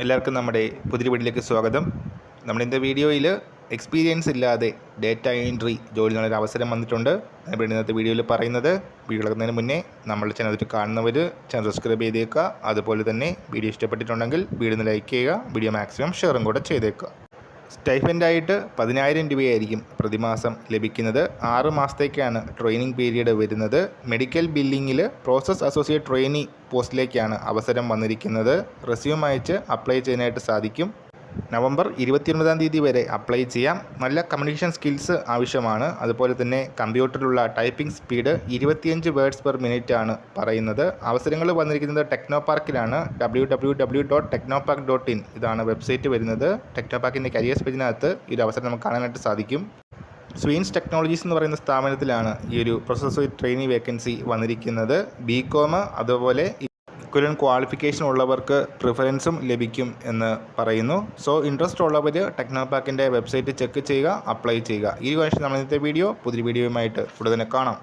എല്ലാവർക്കും നമ്മുടെ പുതിയ വീഡിയോയിലേക്ക് സ്വാഗതം. നമ്മളിന്നത്തെ വീഡിയോയിൽ എക്സ്പീരിയൻസ് ഇല്ലാതെ ഡേറ്റ എൻട്രി ജോലി നല്ലൊരു അവസരം വന്നിട്ടുണ്ട്. അതിപ്പോൾ ഇന്നത്തെ വീഡിയോയിൽ പറയുന്നത്, വീഡിയോ എടുക്കുന്നതിന് മുന്നേ നമ്മൾ ചാനൽ കാണുന്നവർ ചാനൽ സബ്സ്ക്രൈബ് ചെയ്തേക്കുക. അതുപോലെ തന്നെ വീഡിയോ ഇഷ്ടപ്പെട്ടിട്ടുണ്ടെങ്കിൽ വീഡിയോ ഒന്ന് ലൈക്ക് ചെയ്യുക, വീഡിയോ മാക്സിമം ഷെയറും കൂടെ ചെയ്തേക്കുക. സ്റ്റൈഫൻഡായിട്ട് 10,000 രൂപയായിരിക്കും പ്രതിമാസം ലഭിക്കുന്നത്. 6 മാസത്തേക്കാണ് ട്രെയിനിങ് പീരീഡ് വരുന്നത്. മെഡിക്കൽ ബില്ലിങ്ങിൽ പ്രോസസ് അസോസിയേറ്റ് ട്രെയിനി പോസ്റ്റിലേക്കാണ് അവസരം വന്നിരിക്കുന്നത്. റെസ്യൂം അയച്ച് അപ്ലൈ ചെയ്യാനായിട്ട് സാധിക്കും. നവംബർ 29-ാം തീയതി വരെ അപ്ലൈ ചെയ്യാം. നല്ല കമ്മ്യൂണിക്കേഷൻ സ്കിൽസ് ആവശ്യമാണ്. അതുപോലെ തന്നെ കമ്പ്യൂട്ടറിലുള്ള typing speed 25 words per minute ആണ് പറയുന്നത്. അവസരങ്ങൾ വന്നിരിക്കുന്നത് ടെക്നോ പാർക്കിലാണ്. www.technopark.in ഇതാണ് വെബ്സൈറ്റ് വരുന്നത്. ടെക്നോ പാർക്കിൻ്റെ കരിയേഴ്സ് പേജിനകത്ത് ഈ ഒരു അവസരം നമുക്ക് കാണാനായിട്ട് സാധിക്കും. സ്വീൻസ് ടെക്നോളജീസ് എന്ന് പറയുന്ന സ്ഥാപനത്തിലാണ് ഈ ഒരു പ്രോസസ് ട്രെയിനി വേക്കൻസി വന്നിരിക്കുന്നത്. ബികോം അതുപോലെ ഇക്വലന്റ് ക്വാളിഫിക്കേഷൻ ഉള്ളവർക്ക് പ്രിഫറൻസും ലഭിക്കും എന്ന് പറയുന്നു. സോ ഇൻട്രസ്റ്റ് ഉള്ളവർ ടെക്നോ പാർക്കിൻ്റെ വെബ്സൈറ്റ് ചെക്ക് ചെയ്യുക, അപ്ലൈ ചെയ്യുക. ഈ വർഷം നമ്മൾ ഇന്നത്തെ വീഡിയോ പുതിയ വീഡിയോയുമായിട്ട് ഉടനെ കാണാം.